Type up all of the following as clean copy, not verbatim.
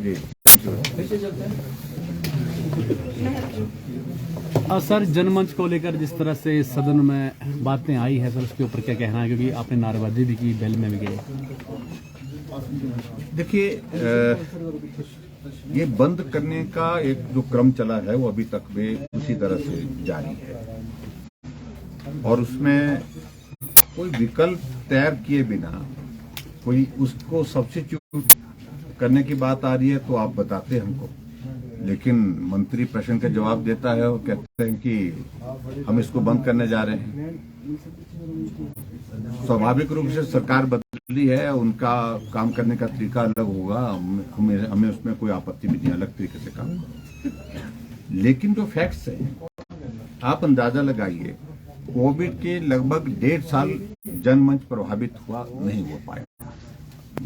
जी sir, Janmanch को लेकर जिस तरह से सदन में बातें आई है सर, उसके ऊपर क्या कहना है? क्योंकि आपने नारेबाजी भी की, बेल में भी गए। देखिए, ये बंद करने का एक जो क्रम चला है वो अभी तक भी उसी तरह से जारी है और उसमें कोई विकल्प तैयार किए बिना कोई उसको सब्स्टिट्यूट करने की बात आ रही है तो आप बताते हैं हमको, लेकिन मंत्री प्रश्न का जवाब देता है और कहते हैं कि हम इसको बंद करने जा रहे हैं। स्वाभाविक रूप से सरकार बदली है, उनका काम करने का तरीका अलग होगा, हमें उसमें कोई आपत्ति भी नहीं, अलग तरीके से काम करो। लेकिन जो फैक्ट्स है आप अंदाजा लगाइए, कोविड के लगभग 1.5 साल जनमंच प्रभावित हुआ नहीं हो पाया।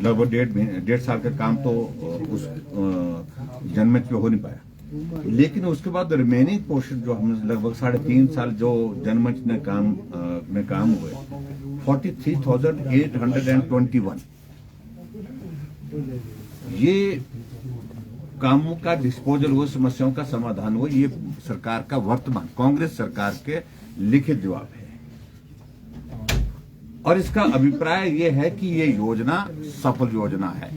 लगभग 1.5 साल का काम तो उस जनमंच पे हो नहीं पाया, लेकिन उसके बाद रिमेनिंग पोर्शन जो हम लगभग 3.5 साल जो जनमंच ने काम हुए 43,821 ये कामों का डिस्पोजल हुआ, समस्याओं का समाधान हुआ। ये सरकार का वर्तमान कांग्रेस सरकार के लिखित जवाब है और इसका अभिप्राय ये है कि ये योजना सफल योजना है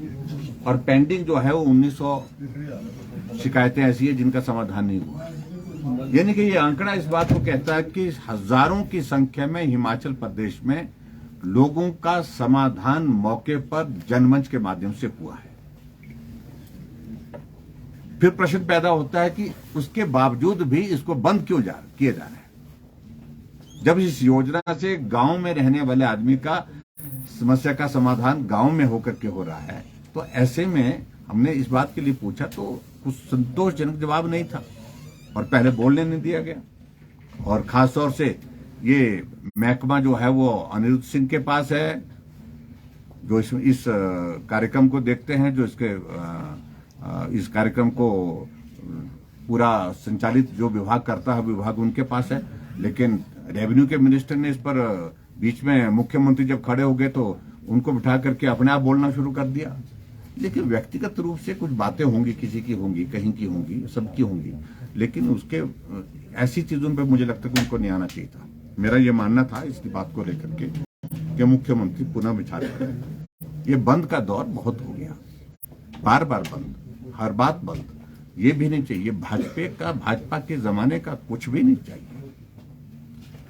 और पेंडिंग जो है वो 1900 शिकायतें ऐसी है जिनका समाधान नहीं हुआ। यानी कि ये आंकड़ा इस बात को कहता है कि हजारों की संख्या में हिमाचल प्रदेश में लोगों का समाधान मौके पर जनमंच के माध्यम से हुआ है। फिर प्रश्न पैदा होता है कि उसके बावजूद भी इसको बंद क्यों किया जा रहा है, जब इस योजना से गांव में रहने वाले आदमी का समस्या का समाधान गांव में होकर के हो रहा है। तो ऐसे में हमने इस बात के लिए पूछा तो कुछ संतोषजनक जवाब नहीं था और पहले बोलने नहीं दिया गया। और खास तौर से ये महकमा जो है वो अनिरुद्ध सिंह के पास है, जो इस कार्यक्रम को देखते हैं, जो इस कार्यक्रम को पूरा संचालित जो विभाग करता है विभाग उनके पास है। लेकिन रेवेन्यू के मिनिस्टर ने इस पर बीच में मुख्यमंत्री जब खड़े हो गए तो उनको बिठा करके अपने आप बोलना शुरू कर दिया। लेकिन व्यक्तिगत रूप से कुछ बातें होंगी, किसी की होंगी, कहीं की होंगी, सबकी होंगी, लेकिन उसके ऐसी चीजों पे मुझे लगता है कि उनको नहीं आना चाहिए था। मेरा ये मानना था इसकी बात को लेकर के कि मुख्यमंत्री पुनः विचार करें। ये बंद का दौर बहुत हो गया, बार बार बंद, हर बात बंद, ये भी नहीं चाहिए। भाजपा के जमाने का कुछ भी नहीं चाहिए।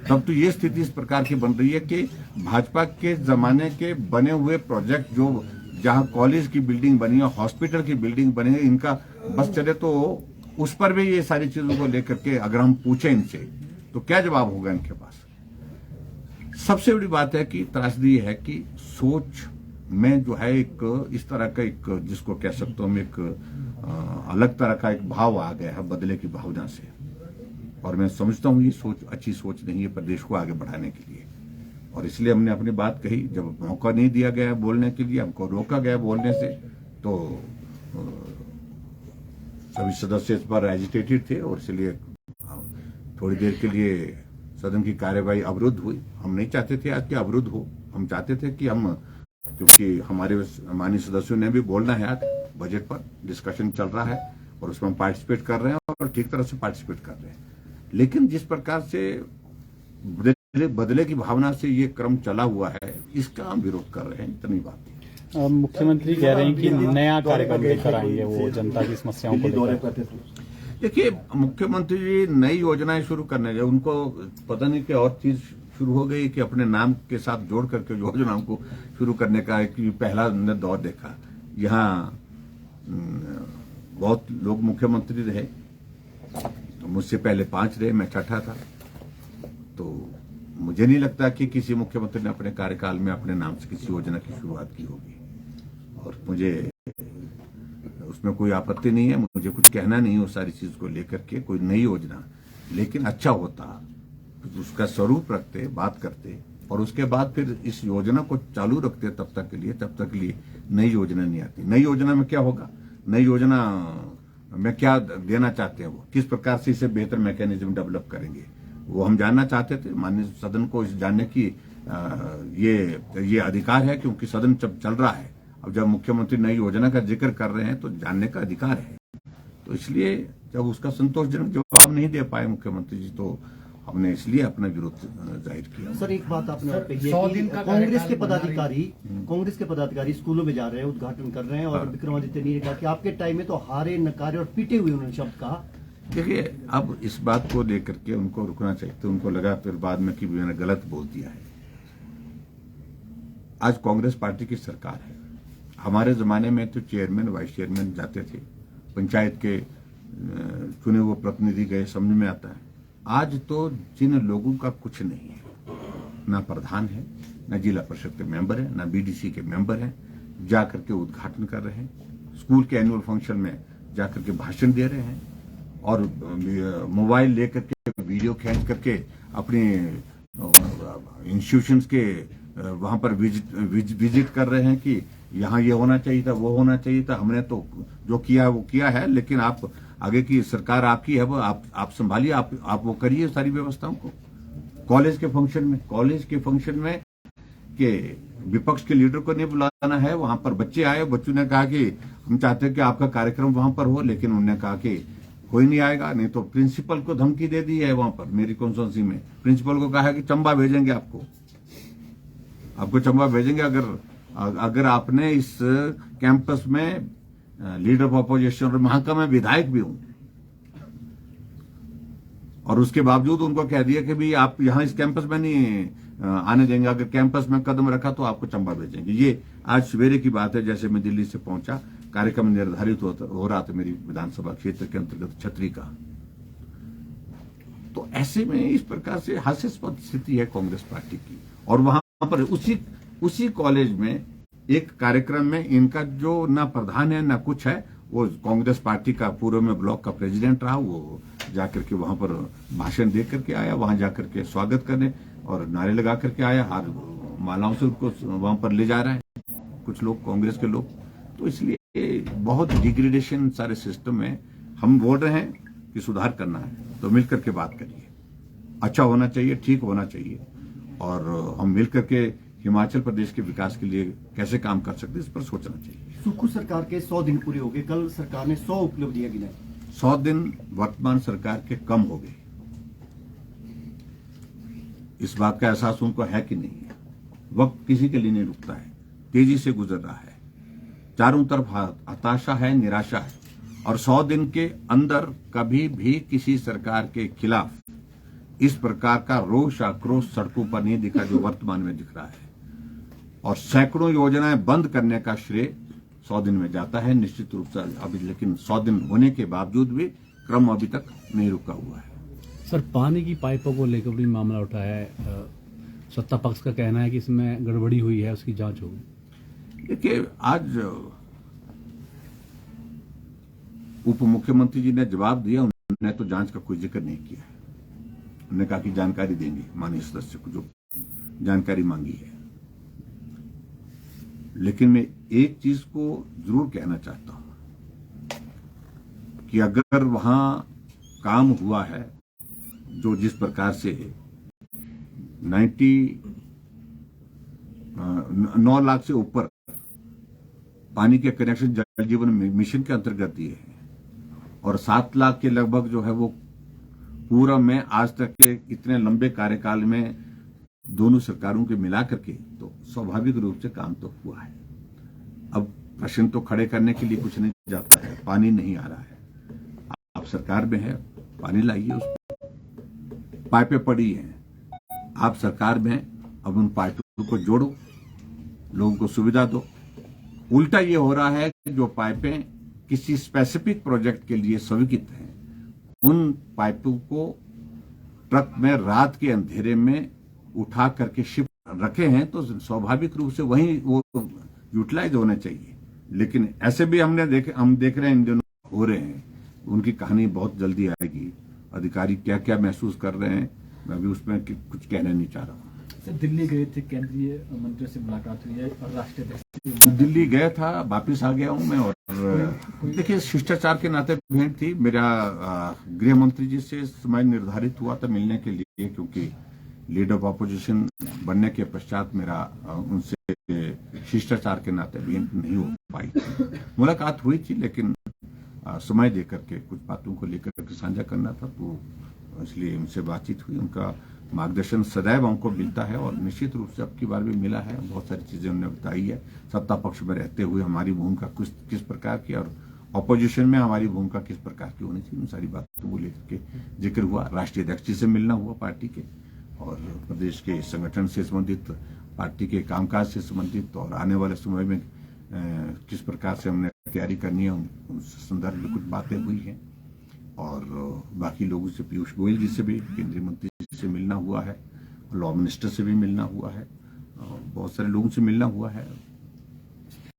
तब तो ये स्थिति इस प्रकार की बन रही है कि भाजपा के जमाने के बने हुए प्रोजेक्ट जो जहां कॉलेज की बिल्डिंग बनी है, हॉस्पिटल की बिल्डिंग बनी है, इनका बस चले तो उस पर भी ये सारी चीजों को लेकर के अगर हम पूछें इनसे तो क्या जवाब होगा इनके पास। सबसे बड़ी बात है कि त्रासदी है कि सोच में जो है एक इस तरह का एक जिसको कह सकते हो हम एक अलग तरह का एक भाव आ गया है बदले की भावना से, और मैं समझता हूं ये सोच अच्छी सोच नहीं है प्रदेश को आगे बढ़ाने के लिए। और इसलिए हमने अपनी बात कही, जब मौका नहीं दिया गया बोलने के लिए, हमको रोका गया बोलने से, तो सभी सदस्य इस पर एजिटेटेड थे और इसलिए थोड़ी देर के लिए सदन की कार्यवाही अवरुद्ध हुई। हम नहीं चाहते थे आज कि अवरुद्ध हो, हम चाहते थे कि हम, क्योंकि हमारे माननीय सदस्यों ने भी बोलना है, आज बजट पर डिस्कशन चल रहा है और उसमें हम पार्टिसिपेट कर रहे हैं और ठीक तरह से पार्टिसिपेट कर रहे हैं। लेकिन जिस प्रकार से बदले की भावना से ये क्रम चला हुआ है, इसका हम विरोध कर रहे हैं, इतनी बात है। मुख्यमंत्री कह रहे हैं कि नया कार्यक्रम लेकर आएंगे वो जनता की समस्याओं को लेकर। देखिए, मुख्यमंत्री जी नई योजनाएं शुरू करने गए, उनको पता नहीं कि और चीज शुरू हो गई कि अपने नाम के साथ जोड़ करके योजनाओं को शुरू करने का एक पहला दौर देखा। यहाँ बहुत लोग मुख्यमंत्री रहे, तो मुझसे पहले 5 रहे, मैं छठा था। तो मुझे नहीं लगता कि किसी मुख्यमंत्री ने अपने कार्यकाल में अपने नाम से किसी योजना की शुरुआत की होगी और मुझे उसमें कोई आपत्ति नहीं है, मुझे कुछ कहना नहीं है उस सारी चीज को लेकर के। कोई नई योजना, लेकिन अच्छा होता उसका स्वरूप रखते, बात करते और उसके बाद फिर इस योजना को चालू रखते तब तक के लिए नई योजना नहीं आती। नई योजना में क्या होगा, नई योजना में क्या देना चाहते हैं, वो किस प्रकार से इसे बेहतर मैकेनिज्म डेवलप करेंगे, वो हम जानना चाहते थे। माननीय सदन को इस जानने की ये अधिकार है, क्योंकि सदन जब चल रहा है, अब जब मुख्यमंत्री नई योजना का जिक्र कर रहे हैं तो जानने का अधिकार है। तो इसलिए जब उसका संतोषजनक जवाब नहीं दे पाए मुख्यमंत्री जी, तो हमने इसलिए अपना विरोध जाहिर किया। सर एक बात आपने और कही 100 है दिन कि का कांग्रेस के पदाधिकारी स्कूलों में जा रहे हैं, उद्घाटन कर रहे हैं, और विक्रमादित्य ने कहा कि आपके टाइम में तो हारे नकारे और पीटे हुए उन्होंने शब्द कहा। देखिए, अब इस बात को लेकर के उनको रुकना चाहिए, तो उनको लगा फिर बाद में कि मैंने गलत बोल दिया है। आज कांग्रेस पार्टी की सरकार है। हमारे जमाने में तो चेयरमैन वाइस चेयरमैन जाते थे, पंचायत के चुने हुए प्रतिनिधि गए, समझ में आता है। आज तो जिन लोगों का कुछ नहीं है, ना प्रधान है, ना जिला परिषद के मेंबर है, ना बीडीसी के मेंबर है, जाकर के उद्घाटन कर रहे हैं, स्कूल के एनुअल फंक्शन में जाकर के भाषण दे रहे हैं, और मोबाइल लेकर के वीडियो खींच करके अपने इंस्टीट्यूशंस के वहां पर विजिट कर रहे हैं कि यहाँ ये होना चाहिए था, वो होना चाहिए था, हमने तो जो किया वो किया है, लेकिन आप आगे की सरकार आपकी है, वो आप संभालिए, आप वो करिए सारी व्यवस्थाओं को। कॉलेज के फंक्शन में कि विपक्ष के लीडर को नहीं बुलाना है, वहां पर बच्चे आए, बच्चों ने कहा कि हम चाहते हैं कि आपका कार्यक्रम वहां पर हो, लेकिन उन्होंने कहा कि कोई नहीं आएगा। नहीं तो प्रिंसिपल को धमकी दे दी है वहां पर, मेरी कॉन्स्टिट्यूंसी में प्रिंसिपल को कहा है कि चंबा भेजेंगे, आपको चंबा भेजेंगे अगर आपने इस कैंपस में लीडर ऑफ अपोजिशन, और वहां का मैं विधायक भी हूं, और उसके बावजूद उनको कह दिया कि भी आप यहां इस कैंपस में नहीं आने देंगे, अगर कैंपस में कदम रखा तो आपको चंबा भेजेंगे। ये आज सवेरे की बात है, जैसे मैं दिल्ली से पहुंचा, कार्यक्रम निर्धारित हो रहा था मेरी विधानसभा क्षेत्र के अंतर्गत छतरी का। तो ऐसे में इस प्रकार से हास्यास्पद स्थिति है कांग्रेस पार्टी की। और वहां पर उसी कॉलेज में एक कार्यक्रम में इनका जो ना प्रधान है ना कुछ है, वो कांग्रेस पार्टी का पूर्व में ब्लॉक का प्रेसिडेंट रहा, वो जाकर के वहां पर भाषण दे करके आया, वहां जाकर के स्वागत करने और नारे लगा करके आया, हार मालाओं से उनको वहां पर ले जा रहे हैं कुछ लोग, कांग्रेस के लोग। तो इसलिए बहुत डिग्रेडेशन सारे सिस्टम में। हम बोल रहे हैं कि सुधार करना है तो मिलकर के बात करिए, अच्छा होना चाहिए, ठीक होना चाहिए, और हम मिलकर के हिमाचल प्रदेश के विकास के लिए कैसे काम कर सकते हैं, इस पर सोचना चाहिए। सुक्खू सरकार के 100 दिन पूरे हो गए, कल सरकार ने 100 उपलब्धियां गिनाई। 100 दिन वर्तमान सरकार के कम हो गए, इस बात का एहसास उनको है कि नहीं है। वक्त किसी के लिए नहीं रुकता है, तेजी से गुजर रहा है, चारों तरफ हताशा है, निराशा है, और 100 दिन के अंदर कभी भी किसी सरकार के खिलाफ इस प्रकार का रोष आक्रोश सड़कों पर नहीं दिखा जो वर्तमान में दिख रहा है। और सैकड़ों योजनाएं बंद करने का श्रेय 100 दिन में जाता है निश्चित रूप से अभी, लेकिन 100 दिन होने के बावजूद भी क्रम अभी तक नहीं रुका हुआ है। सर, पानी की पाइपों को लेकर भी मामला उठा है, सत्ता पक्ष का कहना है कि इसमें गड़बड़ी हुई है, उसकी जांच होगी। देखिए, आज उप मुख्यमंत्री जी ने जवाब दिया, उन्होंने तो जांच का कोई जिक्र नहीं किया है। उन्होंने कहा कि जानकारी देंगे माननीय सदस्य को जो जानकारी मांगी है। लेकिन मैं एक चीज को जरूर कहना चाहता हूं कि अगर वहां काम हुआ है जो जिस प्रकार से 9 लाख से ऊपर पानी के कनेक्शन जल जीवन मिशन के अंतर्गत दिए हैं, और 7 लाख के लगभग जो है वो पूरा में आज तक के इतने लंबे कार्यकाल में दोनों सरकारों के मिला करके, तो स्वाभाविक रूप से काम तो हुआ है। अब प्रश्न तो खड़े करने के लिए कुछ नहीं जाता है, पानी नहीं आ रहा है, आप सरकार में है, पानी लाइए, उस पाइपें पड़ी हैं, आप सरकार में हैं, अब उन पाइपों को जोड़ो, लोगों को सुविधा दो। उल्टा ये हो रहा है कि जो पाइपें किसी स्पेसिफिक प्रोजेक्ट के लिए स्वीकृत हैं, उन पाइपों को ट्रक में रात के अंधेरे में उठा करके शिप रखे हैं, तो स्वाभाविक रूप से वहीं वो यूटिलाइज होने चाहिए। लेकिन ऐसे भी हम देख रहे हैं इन दिनों हो रहे हैं, उनकी कहानी बहुत जल्दी आएगी। अधिकारी क्या क्या महसूस कर रहे हैं, मैं भी उसमें कुछ कहना नहीं चाह रहा हूँ। सर, दिल्ली गए थे, केंद्रीय मंत्रियों से मुलाकात हुई है और राष्ट्रीय अध्यक्ष दिल्ली गया था, वापिस आ गया हूं मैं। और देखिए, शिष्टाचार के नाते भेंट थी। मेरा गृह मंत्री जी से समय निर्धारित हुआ था मिलने के लिए, क्योंकि लीडर ऑफ अपोजिशन बनने के पश्चात मेरा उनसे शिष्टाचार के नाते भेंट नहीं हो पाई। मुलाकात हुई थी, लेकिन समय देकर के कुछ बातों को लेकर के साझा करना था, तो इसलिए उनसे बातचीत हुई। उनका मार्गदर्शन सदैव हमको मिलता है और निश्चित रूप से अब की बार भी मिला है। बहुत सारी चीजें उन्होंने बताई है, सत्ता पक्ष में रहते हुए हमारी भूमिका किस प्रकार की और ऑपोजिशन में हमारी भूमिका किस प्रकार की होनी चाहिए, उन सारी बातों को लेकर के जिक्र हुआ। राष्ट्रीय अध्यक्ष जी से मिलना हुआ पार्टी के, और प्रदेश के संगठन से संबंधित, पार्टी के कामकाज से संबंधित, और आने वाले समय में किस प्रकार से हमने तैयारी करनी है उस संदर्भ में कुछ बातें हुई हैं। और बाकी लोगों से, पीयूष गोयल जी से भी, केंद्रीय मंत्री जी से मिलना हुआ है, लॉ मिनिस्टर से भी मिलना हुआ है, बहुत सारे लोगों से मिलना हुआ है।